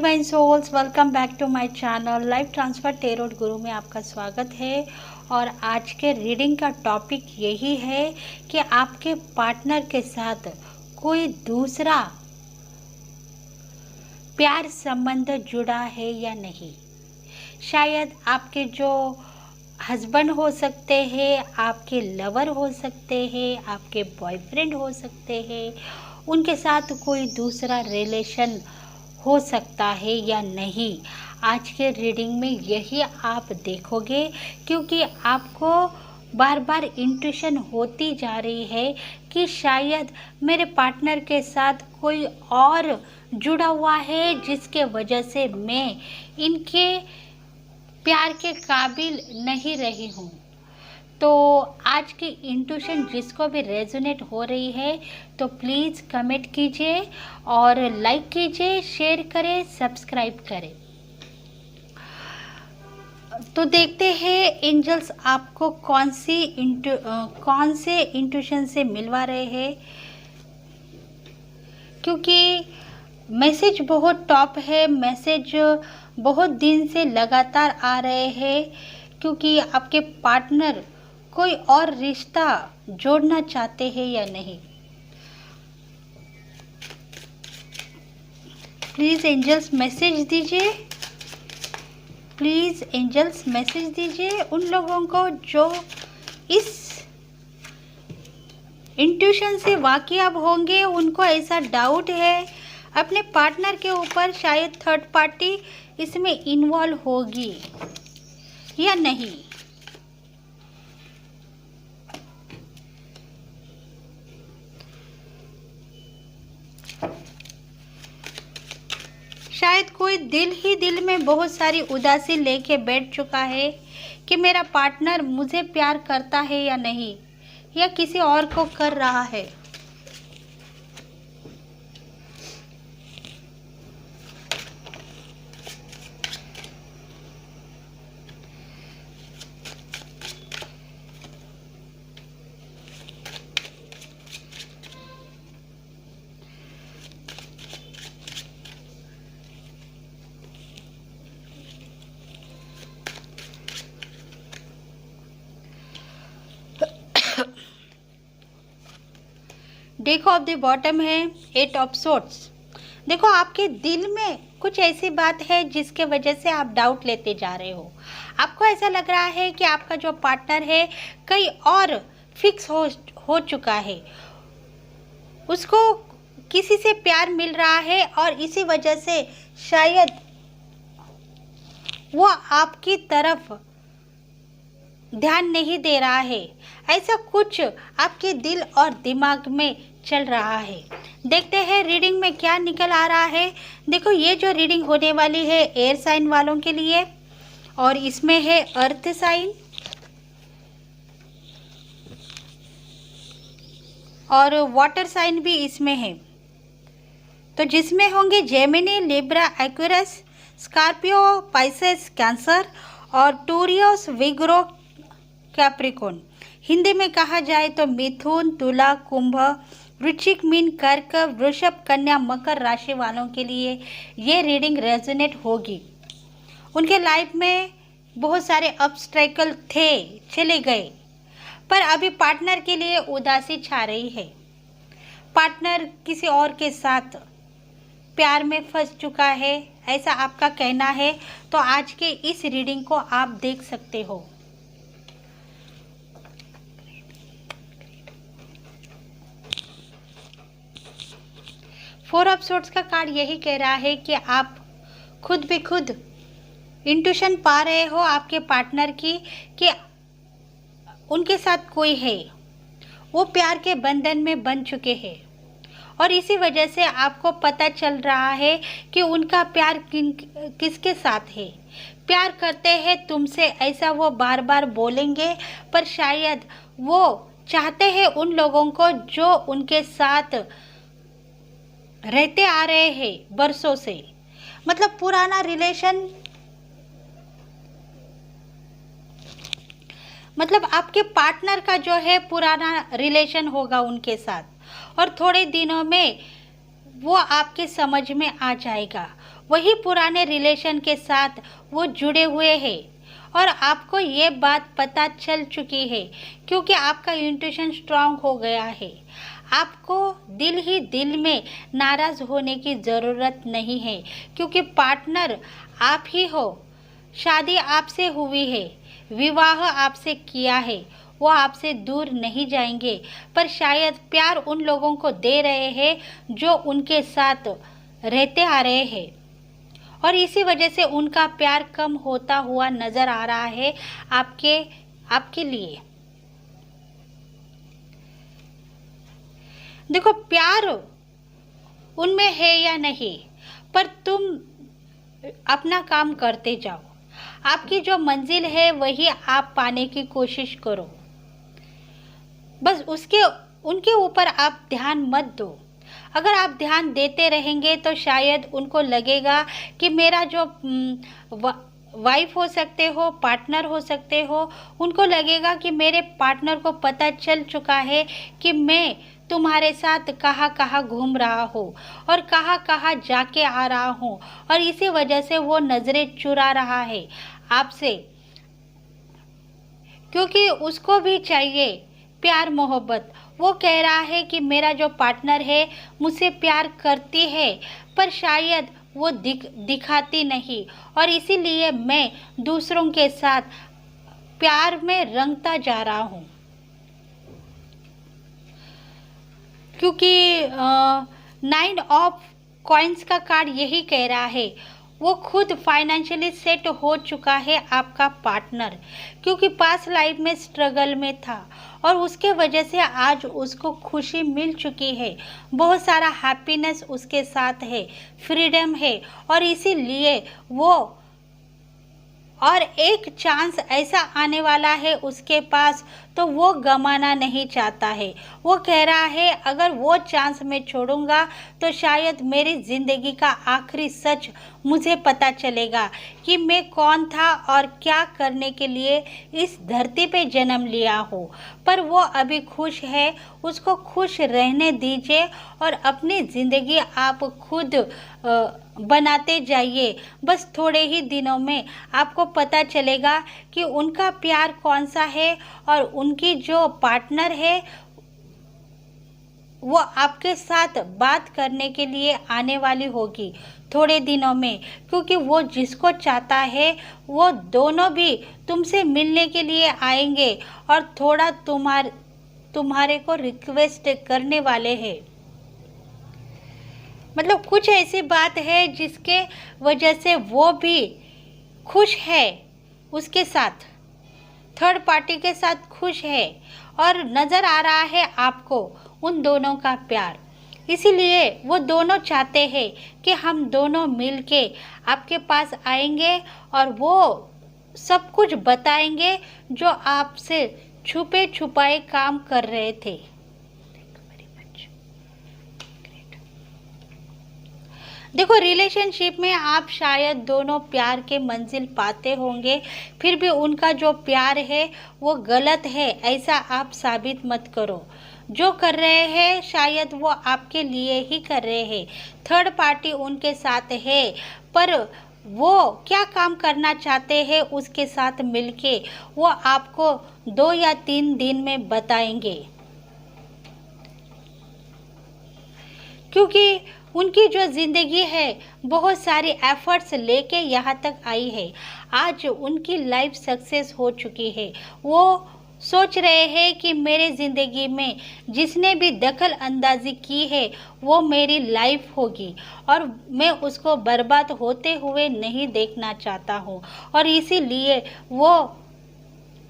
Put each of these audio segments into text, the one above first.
Divine souls, welcome back to my channel life transfer tarot guru में आपका स्वागत है। और आज के रीडिंग का टॉपिक यही है कि आपके पार्टनर के साथ कोई दूसरा प्यार संबंध जुड़ा है या नहीं। शायद आपके जो हस्बैंड हो सकते हैं, आपके लवर हो सकते हैं, आपके बॉयफ्रेंड हो सकते हैं, उनके साथ कोई दूसरा रिलेशन हो सकता है या नहीं। आज के रीडिंग में यही आप देखोगे, क्योंकि आपको बार बार इंट्यूशन होती जा रही है कि शायद मेरे पार्टनर के साथ कोई और जुड़ा हुआ है, जिसके वजह से मैं इनके प्यार के काबिल नहीं रही हूँ। तो आज की इंट्यूशन जिसको भी रेजोनेट हो रही है तो प्लीज़ कमेंट कीजिए और लाइक कीजिए, शेयर करें, सब्सक्राइब करें। तो देखते हैं एंजल्स आपको कौन से इंट्यूशन से मिलवा रहे हैं, क्योंकि मैसेज बहुत टॉप है, मैसेज बहुत दिन से लगातार आ रहे हैं, क्योंकि आपके पार्टनर कोई और रिश्ता जोड़ना चाहते हैं या नहीं। प्लीज़ एंजल्स मैसेज दीजिए, प्लीज़ एंजल्स मैसेज दीजिए उन लोगों को जो इस इंट्यूशन से वाकिफ होंगे। उनको ऐसा डाउट है अपने पार्टनर के ऊपर, शायद थर्ड पार्टी इसमें इन्वॉल्व होगी या नहीं। शायद कोई दिल ही दिल में बहुत सारी उदासी लेके बैठ चुका है कि मेरा पार्टनर मुझे प्यार करता है या नहीं, या किसी और को कर रहा है। डेक ऑफ द बॉटम है 8 ऑफ सोर्ड्स। देखो, आपके दिल में कुछ ऐसी बात है जिसके वजह से आप डाउट लेते जा रहे हो। आपको ऐसा लग रहा है कि आपका जो पार्टनर है कहीं और फिक्स हो चुका है, उसको किसी से प्यार मिल रहा है और इसी वजह से शायद वो आपकी तरफ ध्यान नहीं दे रहा है। ऐसा कुछ आपके दिल और दिमाग में चल रहा है। देखते हैं रीडिंग में क्या निकल आ रहा है। देखो, ये जो रीडिंग होने वाली है एयर साइन वालों के लिए, और इसमें है अर्थ साइन और वाटर साइन भी इसमें है। तो जिसमें होंगे Gemini, Libra, Aquarius, Scorpio, Pisces, cancer और टोरियस, विग्रो, कैप्रिकॉर्न। हिंदी में कहा जाए तो मिथुन, तुला, कुंभ, वृश्चिक, मीन, कर्क, वृषभ, कन्या, मकर राशि वालों के लिए ये रीडिंग रेजोनेट होगी। उनके लाइफ में बहुत सारे ऑब्स्टेकल थे, चले गए, पर अभी पार्टनर के लिए उदासी छा रही है। पार्टनर किसी और के साथ प्यार में फंस चुका है, ऐसा आपका कहना है। तो आज के इस रीडिंग को आप देख सकते हो। फोर ऑफ सोर्ड्स का कार्ड यही कह रहा है कि आप खुद भी खुद इंट्यूशन पा रहे हो आपके पार्टनर की कि उनके साथ कोई है, वो प्यार के बंधन में बंध चुके हैं, और इसी वजह से आपको पता चल रहा है कि उनका प्यार किसके साथ है। प्यार करते हैं तुमसे, ऐसा वो बार बार बोलेंगे, पर शायद वो चाहते हैं उन लोगों को जो उनके साथ रहते आ रहे हैं बरसों से, मतलब पुराना रिलेशन, मतलब आपके पार्टनर का जो है पुराना रिलेशन होगा उनके साथ, और थोड़े दिनों में वो आपके समझ में आ जाएगा। वही पुराने रिलेशन के साथ वो जुड़े हुए हैं और आपको ये बात पता चल चुकी है क्योंकि आपका इंट्यूशन स्ट्रांग हो गया है। आपको दिल ही दिल में नाराज़ होने की ज़रूरत नहीं है क्योंकि पार्टनर आप ही हो। शादी आपसे हुई है, विवाह आपसे किया है, वो आपसे दूर नहीं जाएंगे, पर शायद प्यार उन लोगों को दे रहे हैं जो उनके साथ रहते आ रहे हैं और इसी वजह से उनका प्यार कम होता हुआ नज़र आ रहा है आपके लिए। देखो, प्यार उनमें है या नहीं, पर तुम अपना काम करते जाओ। आपकी जो मंजिल है वही आप पाने की कोशिश करो। बस उनके ऊपर आप ध्यान मत दो। अगर आप ध्यान देते रहेंगे तो शायद उनको लगेगा कि मेरा जो वाइफ हो सकते हो, पार्टनर हो सकते हो, उनको लगेगा कि मेरे पार्टनर को पता चल चुका है कि मैं तुम्हारे साथ कहाँ कहाँ घूम रहा हूँ और कहाँ कहाँ जाके आ रहा हूँ और इसी वजह से वो नज़रें चुरा रहा है आपसे, क्योंकि उसको भी चाहिए प्यार मोहब्बत। वो कह रहा है कि मेरा जो पार्टनर है मुझसे प्यार करती है, पर शायद वो दिखाती नहीं और इसीलिए मैं दूसरों के साथ प्यार में रंगता जा रहा हूँ। क्योंकि 9 ऑफ कॉइन्स का कार्ड यही कह रहा है, वो खुद फाइनेंशियली सेट हो चुका है आपका पार्टनर, क्योंकि पास्ट लाइफ में स्ट्रगल में था और उसके वजह से आज उसको खुशी मिल चुकी है, बहुत सारा हैप्पीनेस उसके साथ है, फ्रीडम है और इसीलिए वो और एक चांस ऐसा आने वाला है उसके पास तो वो गंवाना नहीं चाहता है। वो कह रहा है अगर वो चांस मैं छोड़ूंगा तो शायद मेरी ज़िंदगी का आखिरी सच मुझे पता चलेगा कि मैं कौन था और क्या करने के लिए इस धरती पे जन्म लिया हूँ। पर वो अभी खुश है, उसको खुश रहने दीजिए और अपनी ज़िंदगी आप खुद बनाते जाइए। बस थोड़े ही दिनों में आपको पता चलेगा कि उनका प्यार कौन सा है और उनकी जो पार्टनर है वो आपके साथ बात करने के लिए आने वाली होगी थोड़े दिनों में, क्योंकि वो जिसको चाहता है वो दोनों भी तुमसे मिलने के लिए आएंगे और थोड़ा तुम्हारे को रिक्वेस्ट करने वाले हैं। मतलब कुछ ऐसी बात है जिसके वजह से वो भी खुश है, उसके साथ थर्ड पार्टी के साथ खुश है और नज़र आ रहा है आपको उन दोनों का प्यार। इसीलिए वो दोनों चाहते हैं कि हम दोनों मिलके आपके पास आएंगे और वो सब कुछ बताएंगे जो आपसे छुपे छुपाए काम कर रहे थे। देखो, रिलेशनशिप में आप शायद दोनों प्यार के मंजिल पाते होंगे, फिर भी उनका जो प्यार है वो गलत है ऐसा आप साबित मत करो। जो कर रहे हैं शायद वो आपके लिए ही कर रहे हैं, थर्ड पार्टी उनके साथ है, पर वो क्या काम करना चाहते हैं उसके साथ मिलके वो आपको 2 या 3 दिन में बताएंगे, क्योंकि उनकी जो ज़िंदगी है बहुत सारी एफर्ट्स लेके यहाँ तक आई है। आज उनकी लाइफ सक्सेस हो चुकी है। वो सोच रहे हैं कि मेरे ज़िंदगी में जिसने भी दखल अंदाजी की है वो मेरी लाइफ होगी और मैं उसको बर्बाद होते हुए नहीं देखना चाहता हूँ और इसीलिए वो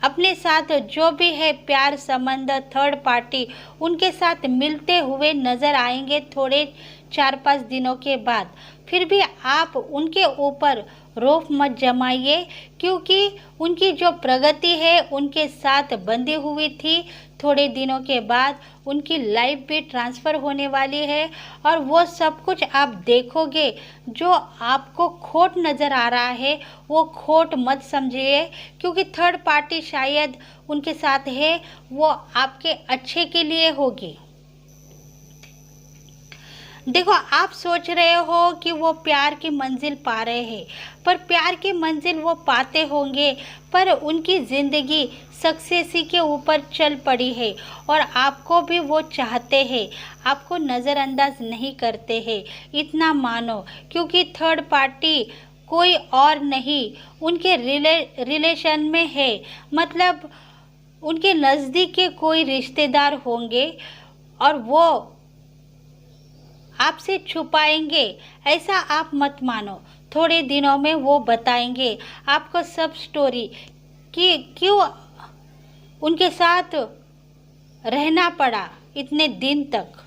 अपने साथ जो भी है प्यार संबंध थर्ड पार्टी उनके साथ मिलते हुए नज़र आएंगे थोड़े 4-5 दिनों के बाद। फिर भी आप उनके ऊपर रौब मत जमाइए, क्योंकि उनकी जो प्रगति है उनके साथ बंधी हुई थी, थोड़े दिनों के बाद उनकी लाइफ भी ट्रांसफ़र होने वाली है और वो सब कुछ आप देखोगे। जो आपको खोट नज़र आ रहा है वो खोट मत समझिए, क्योंकि थर्ड पार्टी शायद उनके साथ है वो आपके अच्छे के लिए होगी। देखो, आप सोच रहे हो कि वो प्यार की मंजिल पा रहे हैं, पर प्यार की मंजिल वो पाते होंगे, पर उनकी ज़िंदगी सक्सेसी के ऊपर चल पड़ी है और आपको भी वो चाहते हैं, आपको नज़रअंदाज नहीं करते हैं। इतना मानो, क्योंकि थर्ड पार्टी कोई और नहीं उनके रिलेशन में है, मतलब उनके नज़दीक के कोई रिश्तेदार होंगे और वो आपसे छुपाएंगे। ऐसा आप मत मानो, थोड़े दिनों में वो बताएंगे आपको सब स्टोरी कि क्यों उनके साथ रहना पड़ा इतने दिन तक।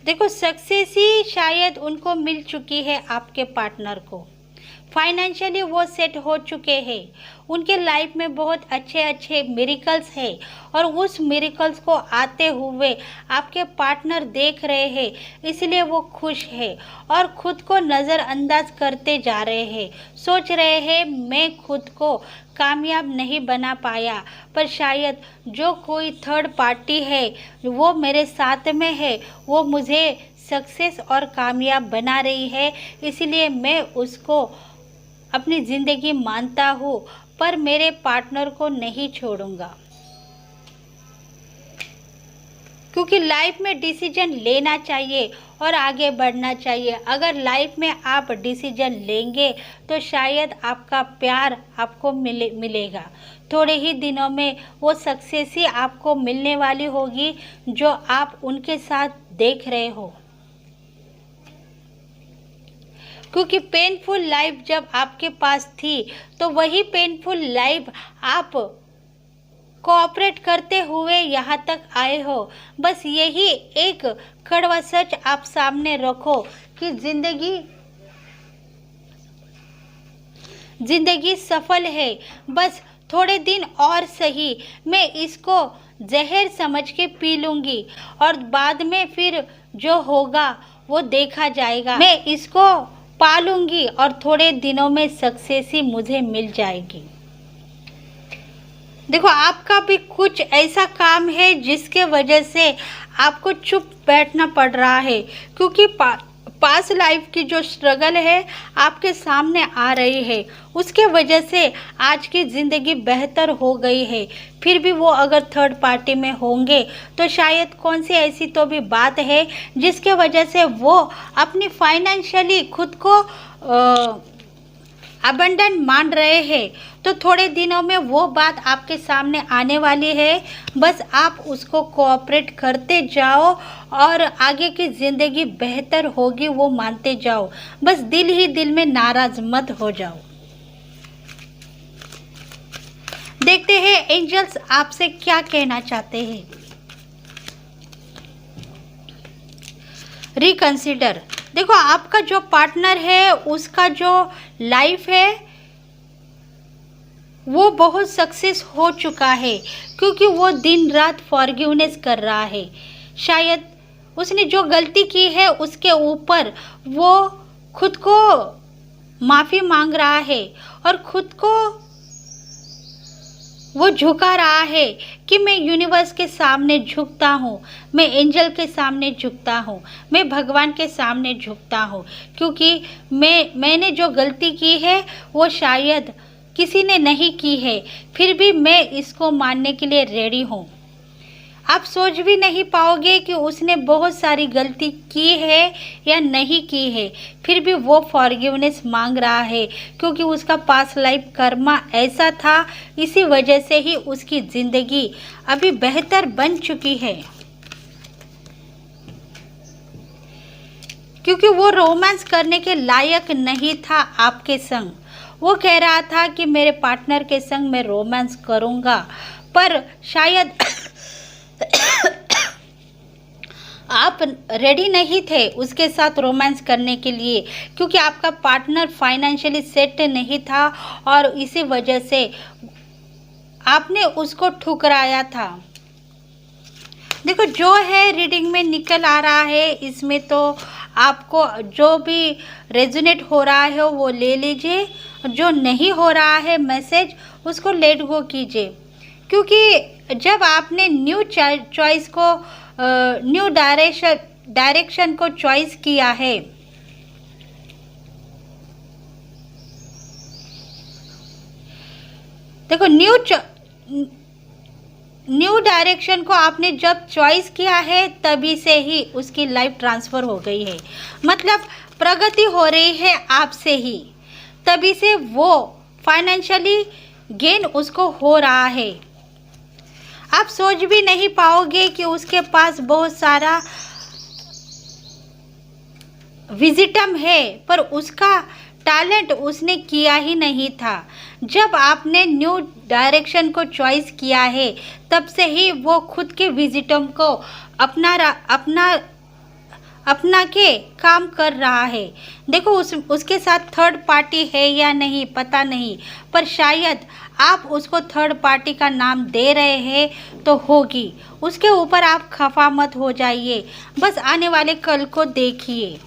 देखो, सक्सेस ही शायद उनको मिल चुकी है, आपके पार्टनर को फाइनेंशियली वो सेट हो चुके हैं, उनके लाइफ में बहुत अच्छे अच्छे मिरेकल्स हैं और उस मिरेकल्स को आते हुए आपके पार्टनर देख रहे हैं, इसलिए वो खुश है और खुद को नज़रअंदाज करते जा रहे हैं। सोच रहे हैं मैं खुद को कामयाब नहीं बना पाया, पर शायद जो कोई थर्ड पार्टी है वो मेरे साथ में है, वो मुझे सक्सेस और कामयाब बना रही है, इसलिए मैं उसको अपनी ज़िंदगी मानता हूँ, पर मेरे पार्टनर को नहीं छोड़ूंगा। क्योंकि लाइफ में डिसीजन लेना चाहिए और आगे बढ़ना चाहिए। अगर लाइफ में आप डिसीजन लेंगे तो शायद आपका प्यार आपको मिलेगा। थोड़े ही दिनों में वो सक्सेस ही आपको मिलने वाली होगी जो आप उनके साथ देख रहे हो। क्योंकि पेनफुल लाइफ जब आपके पास थी तो वही पेनफुल लाइफ आप कोऑपरेट करते हुए यहाँ तक आए हो। बस यही एक कड़वा सच आप सामने रखो कि जिंदगी सफल है, बस थोड़े दिन और सही, मैं इसको जहर समझ के पी लूँगी और बाद में फिर जो होगा वो देखा जाएगा। मैं इसको पालूंगी और थोड़े दिनों में सक्सेस ही मुझे मिल जाएगी। देखो, आपका भी कुछ ऐसा काम है जिसके वजह से आपको चुप बैठना पड़ रहा है, क्योंकि पास्ट लाइफ की जो स्ट्रगल है आपके सामने आ रही है, उसके वजह से आज की ज़िंदगी बेहतर हो गई है। फिर भी वो अगर थर्ड पार्टी में होंगे तो शायद कौन सी ऐसी तो भी बात है जिसके वजह से वो अपनी फाइनेंशियली खुद को अबंडन मान रहे हैं। तो थोड़े दिनों में वो बात आपके सामने आने वाली है, बस आप उसको कोऑपरेट करते जाओ और आगे की ज़िंदगी बेहतर होगी वो मानते जाओ। बस दिल ही दिल में नाराज़ मत हो जाओ। देखते हैं एंजल्स आपसे क्या कहना चाहते हैं। रिकंसिडर। देखो, आपका जो पार्टनर है उसका जो लाइफ है वो बहुत सक्सेस हो चुका है, क्योंकि वो दिन रात फॉरगिवनेस कर रहा है। शायद उसने जो गलती की है उसके ऊपर वो खुद को माफ़ी मांग रहा है और खुद को वो झुका रहा है कि मैं यूनिवर्स के सामने झुकता हूँ, मैं एंजल के सामने झुकता हूँ, मैं भगवान के सामने झुकता हूँ, क्योंकि मैंने जो गलती की है वो शायद किसी ने नहीं की है, फिर भी मैं इसको मानने के लिए रेडी हूँ। आप सोच भी नहीं पाओगे कि उसने बहुत सारी गलती की है या नहीं की है, फिर भी वो फॉरगिवनेस मांग रहा है, क्योंकि उसका पास्ट लाइफ कर्मा ऐसा था, इसी वजह से ही उसकी ज़िंदगी अभी बेहतर बन चुकी है। क्योंकि वो रोमांस करने के लायक नहीं था आपके संग। वो कह रहा था कि मेरे पार्टनर के संग मैं रोमांस करूँगा, पर शायद आप रेडी नहीं थे उसके साथ रोमांस करने के लिए, क्योंकि आपका पार्टनर फाइनेंशियली सेट नहीं था और इसी वजह से आपने उसको ठुकराया था। देखो, जो है रीडिंग में निकल आ रहा है, इसमें तो आपको जो भी रेजोनेट हो रहा है वो ले लीजिए, जो नहीं हो रहा है मैसेज उसको लेट गो कीजिए। क्योंकि जब आपने न्यू चॉइस को न्यू डायरेक्शन को चॉइस किया है, देखो न्यू डायरेक्शन को आपने जब चॉइस किया है तभी से ही उसकी लाइफ ट्रांसफ़र हो गई है, मतलब प्रगति हो रही है आपसे ही, तभी से वो फाइनेंशियली गेन उसको हो रहा है। आप सोच भी नहीं पाओगे कि उसके पास बहुत सारा विजिटम है, पर उसका टैलेंट उसने किया ही नहीं था। जब आपने न्यू डायरेक्शन को चॉइस किया है तब से ही वो खुद के विजिटम को अपना के काम कर रहा है। देखो उसके साथ थर्ड पार्टी है या नहीं पता नहीं, पर शायद आप उसको थर्ड पार्टी का नाम दे रहे हैं तो होगी, उसके ऊपर आप खफा मत हो जाइए, बस आने वाले कल को देखिए।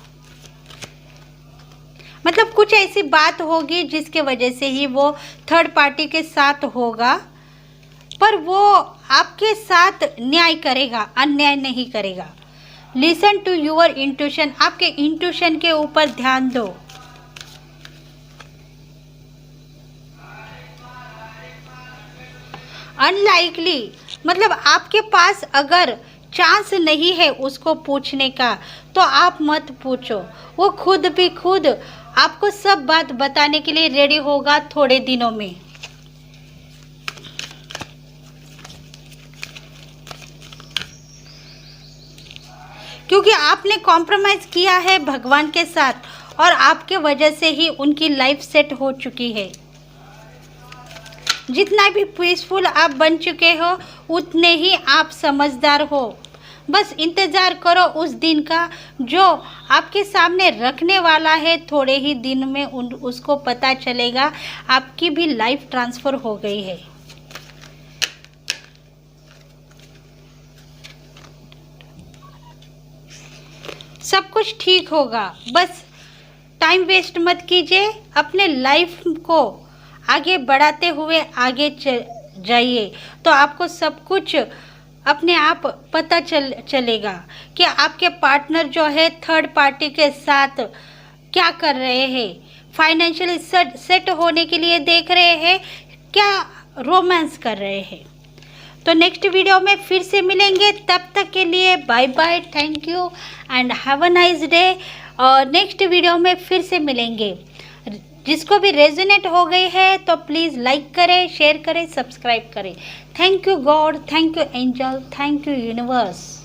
मतलब कुछ ऐसी बात होगी जिसके वजह से ही वो थर्ड पार्टी के साथ होगा, पर वो आपके साथ न्याय करेगा, अन्याय नहीं करेगा। लिसन टू योर इंट्यूशन, आपके इंट्यूशन के ऊपर ध्यान दो। अनलाइकली मतलब आपके पास अगर चांस नहीं है उसको पूछने का तो आप मत पूछो, वो खुद आपको सब बात बताने के लिए रेडी होगा थोड़े दिनों में। क्योंकि आपने कॉम्प्रोमाइज़ किया है भगवान के साथ और आपके वजह से ही उनकी लाइफ सेट हो चुकी है। जितना भी पीसफुल आप बन चुके हो उतने ही आप समझदार हो। बस इंतज़ार करो उस दिन का जो आपके सामने रखने वाला है, थोड़े ही दिन में उसको पता चलेगा आपकी भी लाइफ ट्रांसफ़र हो गई है। सब कुछ ठीक होगा, बस टाइम वेस्ट मत कीजिए, अपने लाइफ को आगे बढ़ाते हुए आगे जाइए तो आपको सब कुछ अपने आप पता चलेगा कि आपके पार्टनर जो है थर्ड पार्टी के साथ क्या कर रहे हैं, फाइनेंशियली सेट होने के लिए देख रहे हैं, क्या रोमांस कर रहे हैं। तो नेक्स्ट वीडियो में फिर से मिलेंगे, तब तक के लिए bye bye, thank you and have a nice day. और नेक्स्ट वीडियो में फिर से मिलेंगे। जिसको भी रेजोनेट हो गई है तो प्लीज़ लाइक करें, शेयर करें, सब्सक्राइब करें। Thank you God, thank you angel, thank you universe.